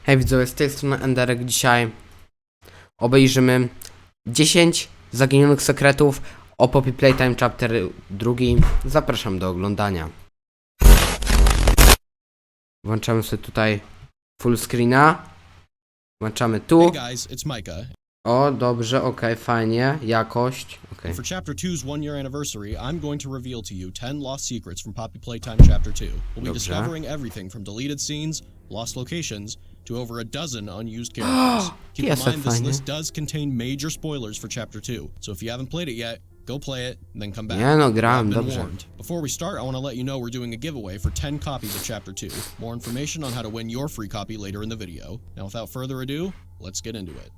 Hej widzowie, z tej strony Enderek. Dzisiaj obejrzymy 10 zaginionych sekretów o Poppy Playtime chapter 2. Zapraszam do oglądania. Włączamy sobie tutaj full screena. Włączamy tu. Hey guys, it's Micah. O, dobrze, okej, fajnie, jakość. Okay. For Chapter 2's 1-year anniversary, I'm going to reveal to you 10 lost secrets from Poppy Playtime Chapter 2. We'll be discovering everything from deleted scenes, lost locations, to over a dozen unused characters. Keep in mind this list does contain major spoilers for Chapter 2, so if you haven't played it yet, go play it, and then come back. Nie no, grałem, dobrze. Before we start, I want to let you know we're doing a giveaway for 10 copies of Chapter 2. More information on how to win your free copy later in the video. Now without further ado, let's get into it.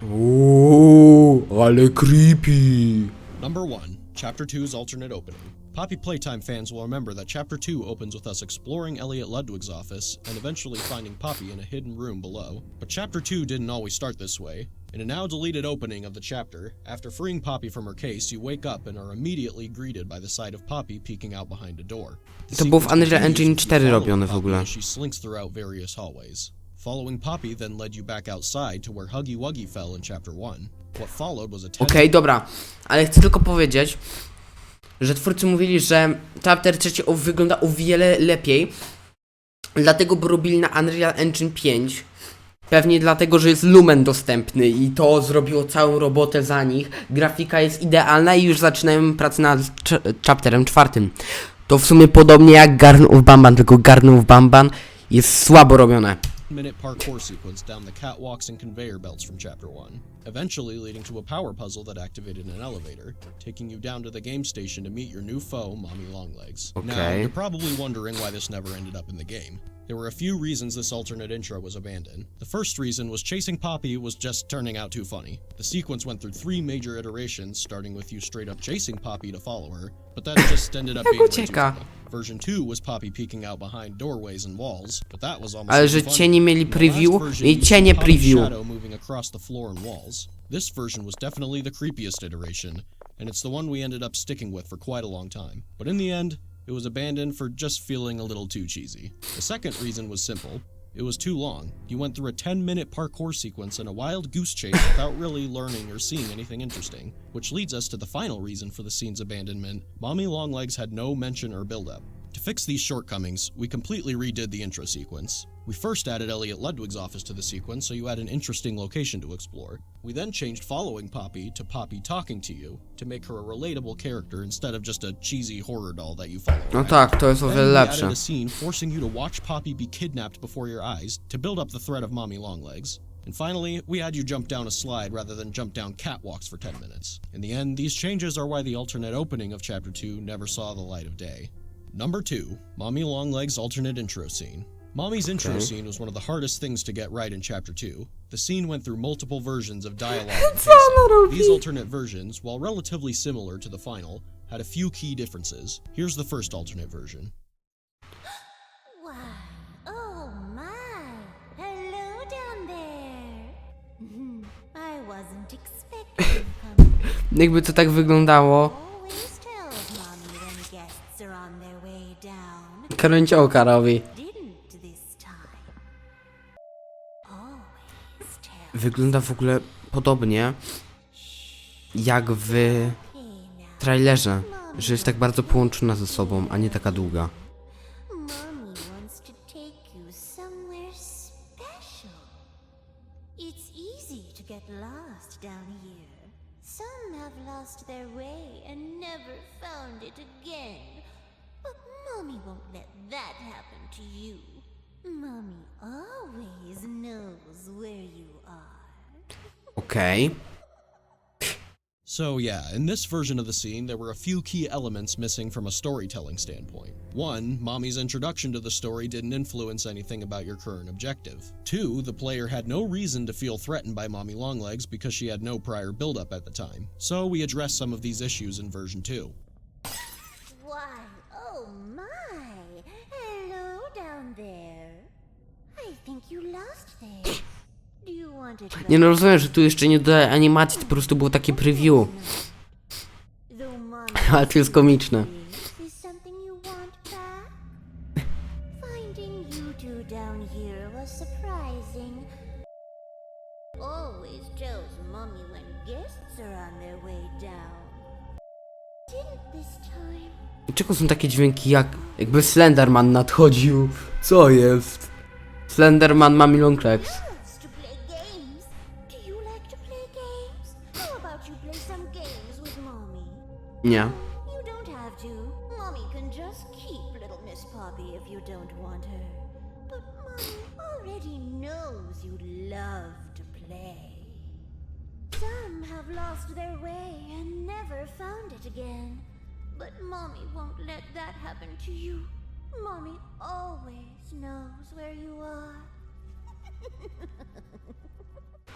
Ooh, ale creepy. Number 1. Chapter 2's alternate opening. Poppy Playtime fans will remember that Chapter 2 opens with us exploring Elliot Ludwig's office and eventually finding Poppy in a hidden room below. But Chapter 2 didn't always start this way. In a now deleted opening of the chapter, after freeing Poppy from her case, you wake up and are immediately greeted by the sight of Poppy peeking out behind a door. To było w Unreal Engine 4 robione w ogóle. She slinks throughout various hallways. Following Poppy then led you back outside to where Huggy Wuggy fell in Chapter 1. What followed was a Okej, dobra, ale chcę tylko powiedzieć, że twórcy mówili, że chapter 3 wygląda o wiele lepiej, dlatego bo robili na Unreal Engine 5. Pewnie dlatego, że jest lumen dostępny i to zrobiło całą robotę za nich. Grafika jest idealna i już zaczynają pracę nad chapterem 4. To w sumie podobnie jak Garden of Banban, tylko Garden of Banban jest słabo robione. Minute parkour sequence down the catwalks and conveyor belts from Chapter 1, eventually leading to a power puzzle that activated an elevator, taking you down to the game station to meet your new foe, Mommy Longlegs. Okay. Now, you're probably wondering why this never ended up in the game. There were a few reasons this alternate intro was abandoned. The first reason was chasing Poppy was just turning out too funny. The sequence went through 3 major iterations, starting with you straight up chasing Poppy to follow her, but that just ended up being way too funny. Version 2 was Poppy peeking out behind doorways and walls, but that was almost Ale że cienie mieli preview i cienie preview. Shadow moving across the floor and walls. This version was definitely the creepiest iteration, and it's the one we ended up sticking with for quite a long time. But in the end, it was abandoned for just feeling a little too cheesy. The second reason was simple. It was too long. You went through a 10-minute parkour sequence and a wild goose chase without really learning or seeing anything interesting, which leads us to the final reason for the scene's abandonment. Mommy Longlegs had no mention or build-up. To fix these shortcomings, we completely redid the intro sequence. We first added Elliot Ludwig's office to the sequence so you had an interesting location to explore. We then changed following Poppy to Poppy talking to you to make her a relatable character instead of just a cheesy horror doll that you follow. No tak, to jest o wiele lepsze. We added a scene forcing you to watch Poppy be kidnapped before your eyes to build up the threat of Mommy Longlegs. And finally, we had you jump down a slide rather than jump down catwalks for 10 minutes. In the end, these changes are why the alternate opening of Chapter 2 never saw the light of day. Number 2, Mommy Longlegs' alternate intro scene. Mommy's intro scene was one of the hardest things to get right in Chapter 2. The scene went through multiple versions of dialogue and pacing. These alternate versions, while relatively similar to the final, had a few key differences. Here's the first alternate version. Why, oh my, hello down there. I wasn't expecting you. Jakby to tak wyglądało. Always tells mommy when guests are on their way down. Kręciołka robi. Didn't this time. Always tell. Wygląda w ogóle podobnie jak w trailerze, że jest tak bardzo połączona ze sobą, a nie taka długa. Mommy wants to take you somewhere special. It's easy to get lost down here. Some have lost their way and never found it again. But Mommy won't let that happen to you. Mommy always knows where you are. Okej. So yeah, in this version of the scene, there were a few key elements missing from a storytelling standpoint. 1, Mommy's introduction to the story didn't influence anything about your current objective. 2, the player had no reason to feel threatened by Mommy Longlegs because she had no prior build-up at the time. So we addressed some of these issues in version 2. Why, oh my! Hello down there. I think you lost there. Do you want it Nie no, rozumiem, że tu jeszcze nie do animacji, to po prostu było takie preview. Ale to jest komiczne. Is something you want back? Finding you two down down here was surprising. Always tells Mommy when guests are on their way down. Didn't this time. Czego są takie dźwięki jakby Slenderman nadchodził? Co jest? Slenderman ma long legs. Loves to play games. Do you like to play games? How about you play some games with Mommy? Nie. You don't have to. Mommy can just keep little Miss Poppy if you don't want her. But Mommy already knows you love to play. Some have lost their way and never found it again. But Mommy won't let that happen to you. Mommy always knows where you are.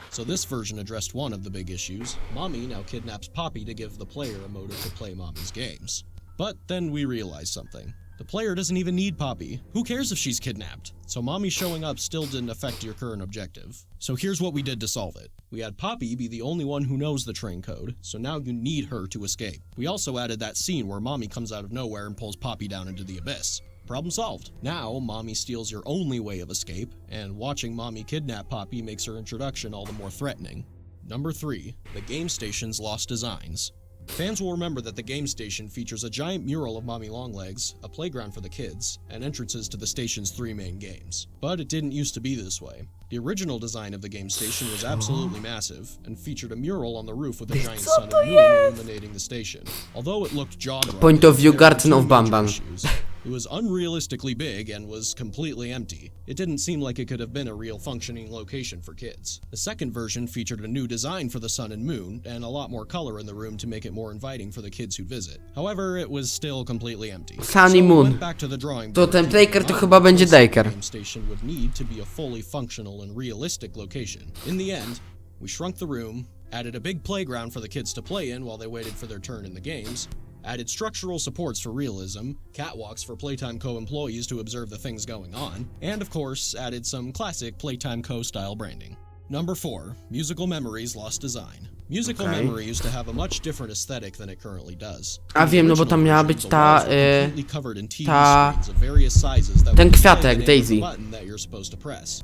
So this version addressed one of the big issues. Mommy now kidnaps Poppy to give the player a motive to play Mommy's games. But then we realized something. The player doesn't even need Poppy. Who cares if she's kidnapped? So Mommy showing up still didn't affect your current objective. So here's what we did to solve it. We had Poppy be the only one who knows the train code, so now you need her to escape. We also added that scene where Mommy comes out of nowhere and pulls Poppy down into the abyss. Problem solved. Now, Mommy steals your only way of escape, and watching Mommy kidnap Poppy makes her introduction all the more threatening. Number 3. The game station's lost designs. Fans will remember that the game station features a giant mural of Mommy Longlegs, a playground for the kids, and entrances to the station's 3 main games. But it didn't used to be this way. The original design of the game station was absolutely massive, and featured a mural on the roof with a giant sun and moon illuminating the station. Although it looked jaw-dropping, Point of view there were Garden 2 of major Banban. issues. It was unrealistically big and was completely empty. It didn't seem like it could have been a real functioning location for kids. The second version featured a new design for the sun and moon, and a lot more color in the room to make it more inviting for the kids who visit. However, it was still completely empty. Sun So and we moon. went back to the drawing To board ten to Daker to design chyba będzie this Daker. game station would need to be a fully functional and realistic location. In the end, we shrunk the room, added a big playground for the kids to play in while they waited for their turn in the games, added structural supports for realism, catwalks for Playtime Co. employees to observe the things going on, and of course, added some classic Playtime Co. style branding. Number 4. Musical Memories lost design. Musical Okay. Memory used to have a much different aesthetic than it currently does. A wiem, no bo tam miała być ta, ten kwiatek, Daisy.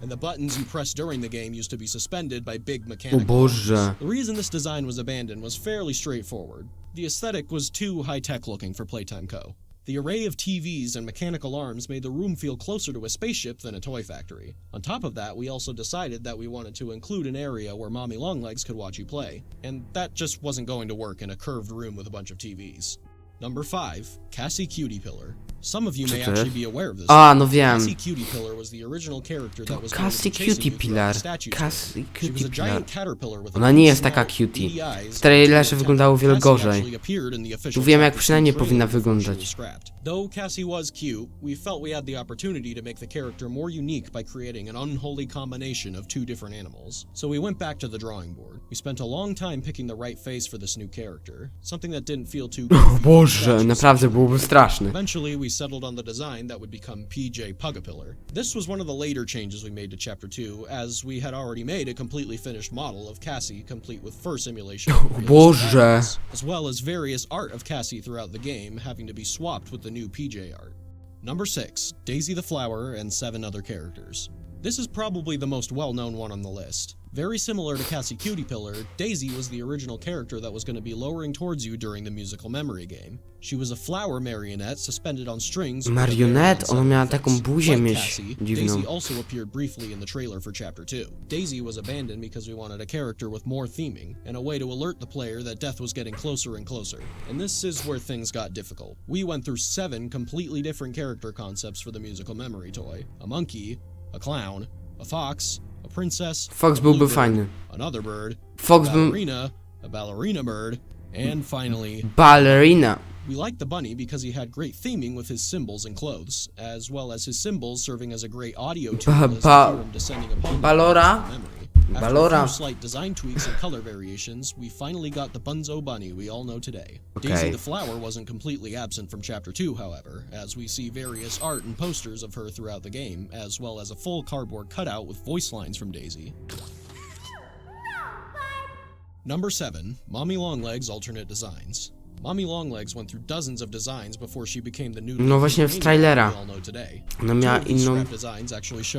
And the buttons you press during the game used to be suspended by big O mechanical Boże. arms. The reason this design was abandoned was fairly straightforward. The aesthetic was too high-tech looking for Playtime Co. The array of TVs and mechanical arms made the room feel closer to a spaceship than a toy factory. On top of that, we also decided that we wanted to include an area where Mommy Longlegs could watch you play, and that just wasn't going to work in a curved room with a bunch of TVs. Number 5. Cassie Cutie Pillar. Some of you may Co to actually jest? be aware of this. A, no wiem. Cassie Cutie Pillar was the original character that was going to Cassie be chasing Cutie you throughout Pillar. the statue Cassie tour. She was Cutie a Pillar. giant caterpillar with a Ona nie jest small, taka cutie. beady eyes W trailerze and wyglądało o wiele Cassie gorzej. actually appeared in the official Mówiłem, jak chapter przynajmniej 2 powinna trailer before she wyglądać. was scrapped. Though Cassie was cute, we felt we had the opportunity to make the character more unique by creating an unholy combination of 2 different animals. So we went back to the drawing board. We spent a long time picking the right face for this new character, something that didn't feel too O Boże, naprawdę byłoby straszne. Eventually, we settled on the design that would become PJ Pugapillar. This was one of the later changes we made to Chapter 2, as we had already made a completely finished model of Cassie, complete with fur simulation, of realistic Boże. animals, as well as various art of Cassie throughout the game, having to be swapped with the new PJ art. Number 6. Daisy the Flower and 7 other characters. This is probably the most well-known one on the list. Very similar to Cassie Cutie Pillar, Daisy was the original character that was going to be lowering towards you during the musical memory game. She was a flower marionette suspended on strings. Marionette? Ona miała taką buzię Like mieć Cassie, dziwną. Daisy also appeared briefly in the trailer for Chapter 2. Daisy was abandoned because we wanted a character with more theming, and a way to alert the player that death was getting closer and closer. And this is where things got difficult. We went through 7 completely different character concepts for the musical memory toy. A monkey, a clown, a fox, a princess, Fox a byłby bluebird, fajny. another bird, Fox a był... ballerina bird, and finally, Ballerina. we liked the bunny because he had great theming with his symbols and clothes, as well as his symbols serving as a great audio tool as you hear him descending upon Ballora? the memory. Ballora. After a few slight design tweaks and color variations, we finally got the Bunzo bunny we all know today. Okay. Daisy the Flower wasn't completely absent from Chapter 2, however, as we see various art and posters of her throughout the game, as well as a full cardboard cutout with voice lines from Daisy. Number 7. Mommy Longlegs alternate designs. Mommy Longlegs went through dozens of designs before she became the new No właśnie z trailera. Ona miała inną...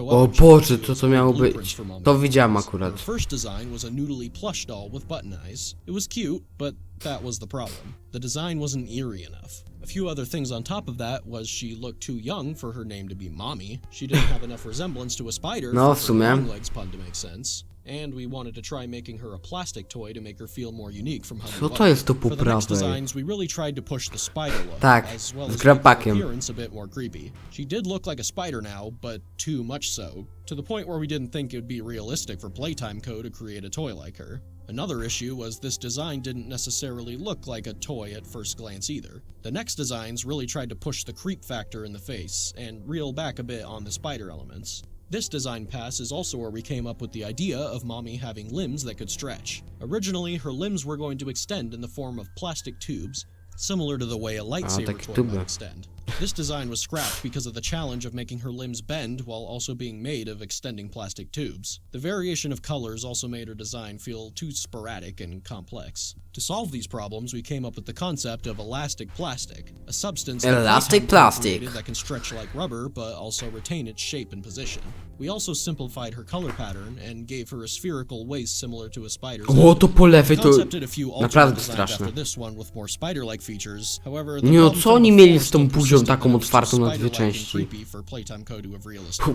O Boże, co to miało być? To widziałam akurat. Her first design was a noodly plush doll with button eyes. It was cute, but that was the problem. The design wasn't eerie enough. A few other things on top of that was she looked too young for her name to be Mommy. She didn't have enough resemblance to a spider No, w for sumie. her Longlegs pun to make sense. And we wanted to try making her a plastic toy to make her feel more unique from Co Huggy to jest to Wuggy. po For the next prawej? designs, we really tried to push the spider look, Tak, as well z as make her grabakiem. appearance a bit more creepy. She did look like a spider now, but too much so, to the point where we didn't think it would be realistic for Playtime Co. to create a toy like her. Another issue was this design didn't necessarily look like a toy at first glance either. The next designs really tried to push the creep factor in the face, and reel back a bit on the spider elements. This design pass is also where we came up with the idea of Mommy having limbs that could stretch. Originally, her limbs were going to extend in the form of plastic tubes, similar to the way a lightsaber takie toy might tuby. extend. This design was scrapped because of the challenge of making her limbs bend while also being made of extending plastic tubes. The variation of colors also made her design feel too sporadic and complex. To solve these problems, we came up with the concept of elastic plastic, a substance that Elastic Playtime plastic. created that can stretch like rubber but also retain its shape and position. We also simplified her color pattern and gave her a spherical waist similar to a spider's. O, to po lewej to Concept did a few alternate naprawdę designs straszne. after this one with more spider-like features. However, the Nie no, problem co oni from mieli the z tą force buzią persisted taką that it was too otwartą na dwie spider-like and części? creepy for Playtime Co. to have realistic.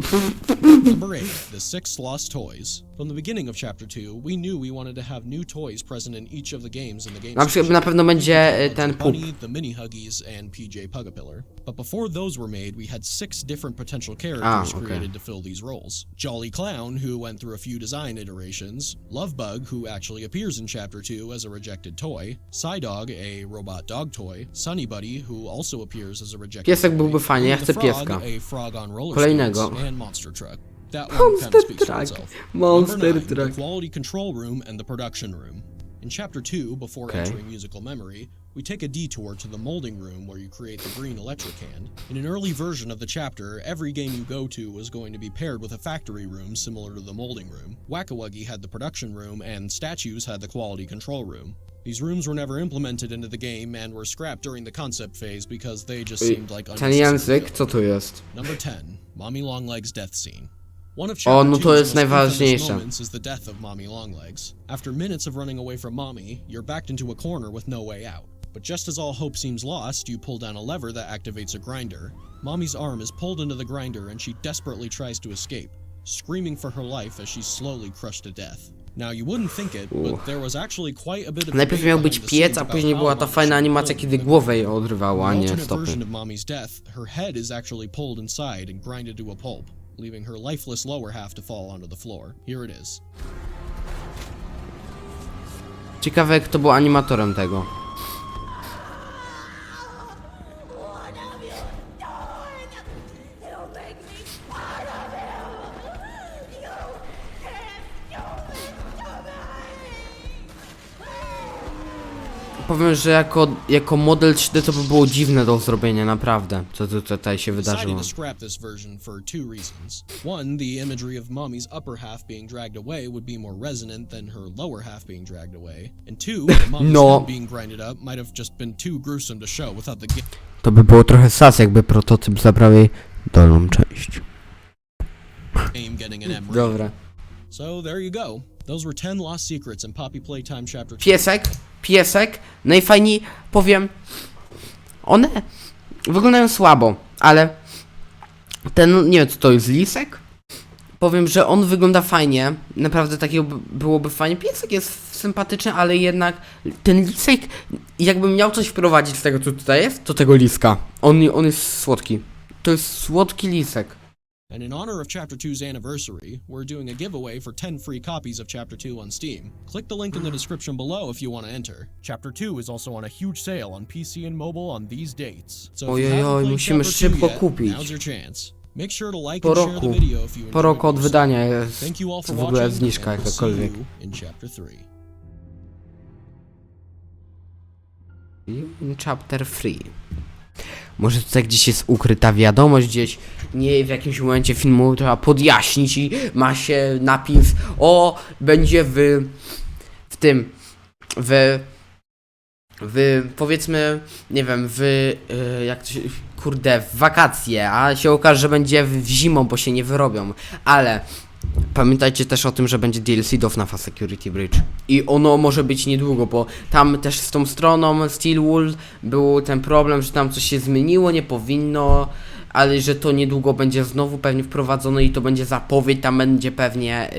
Number 8, the 6 lost toys. From the beginning of chapter 2, we knew we wanted to have new toys present in each of the games in the game. Na przykład na pewno będzie ten pup. Bunny, the Mini Huggies, and PJ Pugapillar. But before those were made, we had 6 different potential characters okay. created to fill these roles. Jolly Clown, who went through a few design iterations, Lovebug, who actually appears in chapter 2 as a rejected toy, Psydog, a robot dog toy, Sunny Buddy, who also appears as a rejected Piesek toy, byłby fajny, ja and chcę the Frog, pieska. a frog on roller Kolejnego. skates, and Monster Truck. That one kind of Monster speaks for Truck. itself. Monster Number 9, Truck. the quality control room and the production room. In chapter 2, before Okay. entering musical memory, we take a detour to the molding room where you create the green electric hand. In an early version of the chapter, every game you go to was going to be paired with a factory room similar to the molding room. Whack-A-Wuggy had the production room, and Statues had the quality control room. These rooms were never implemented into the game and were scrapped during the concept phase because they just seemed like Ten unnecessary język, co filler. to jest? Number 10, Mommy Longlegs' death scene. One of O, chapter no to 2's jest most infamous najważniejsze. moments is the death of Mommy Longlegs. After minutes of running away from Mommy, you're backed into a corner with no way out. But just as all hope seems lost, you pull down a lever that activates a grinder. Mommy's arm is pulled into the grinder and she desperately tries to escape, screaming for her life as she's slowly crushed to death. Now you wouldn't think it, but there was actually quite a bit of Najpierw miał być debate behind the piec, a scenes później about była how ta Mommy fajna should be animacja, killed kiedy in the głowę jej The odrywała, a nie alternate stopy. version of Mommy's death, her head is actually pulled inside and grinded to a pulp, leaving her lifeless lower half to fall onto the floor. Here it is. Ciekawe, kto był animatorem tego. Powiem, że jako model 3D to by było dziwne do zrobienia, naprawdę, co tutaj się Decided wydarzyło. to scrap this version for 2 reasons. One, the imagery of Mommy's upper half being dragged away would be more resonant than her lower half being dragged away. And two, Mommy's No. head being grinded up might have just been too gruesome to show without the To by było trochę sas, jakby prototyp zabrał jej dolną część. game getting an M rating. Dobra. So there you go. Those were 10 lost secrets in Poppy Playtime Chapter 2. Piesek, najfajniej powiem, one wyglądają słabo, ale ten, nie wiem co to jest, lisek? Powiem, że on wygląda fajnie, naprawdę takiego byłoby fajnie, piesek jest sympatyczny, ale jednak ten lisek, jakbym miał coś wprowadzić z tego co tutaj jest, to tego liska, on jest słodki, to jest słodki lisek. And in honor of Chapter 2's anniversary, we're doing a giveaway for 10 free copies of Chapter 2 on Steam. Click the link in the description below if you want to enter. Chapter 2 is also on a huge sale on PC and mobile on these dates. So if you Ojojoj, haven't played musimy Chapter 2 szybko yet, kupić. now's your chance. Make sure to like Po and share the roku, video if you po roku od enjoyed this. wydania jest Thank you all for w ogóle watching, zniżka and we'll see jakakolwiek. you in Chapter 3. Chapter 3. Może tutaj gdzieś jest ukryta wiadomość, gdzieś nie w jakimś momencie filmu trzeba podjaśnić i ma się napis będzie w powiedzmy, nie wiem, jak to się, kurde, w wakacje, a się okaże, że będzie w zimą, bo się nie wyrobią, ale pamiętajcie też o tym, że będzie DLC do FNAFa Security Breach i ono może być niedługo, bo tam też z tą stroną Steelwool był ten problem, że tam coś się zmieniło, nie powinno, ale że to niedługo będzie znowu pewnie wprowadzone i to będzie zapowiedź, tam będzie pewnie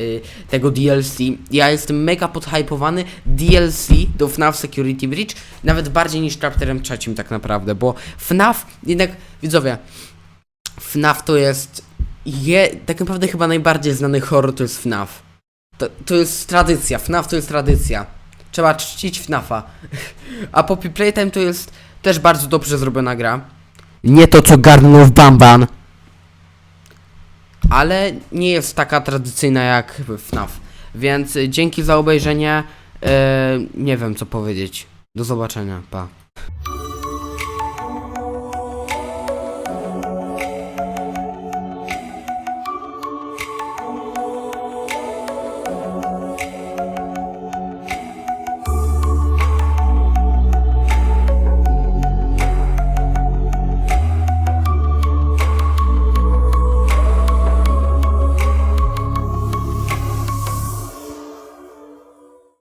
tego DLC. Ja jestem mega podhypowany DLC do FNAF Security Breach, nawet bardziej niż chapterem 3 tak naprawdę, bo FNAF, jednak widzowie, FNAF to jest tak naprawdę chyba najbardziej znany horror to jest FNAF. To jest tradycja, FNAF to jest tradycja. Trzeba czcić FNAFa. A Poppy Playtime to jest też bardzo dobrze zrobiona gra. Nie to co garnął w Bamban. Ale nie jest taka tradycyjna jak FNAF. Więc dzięki za obejrzenie. Nie wiem co powiedzieć. Do zobaczenia, pa.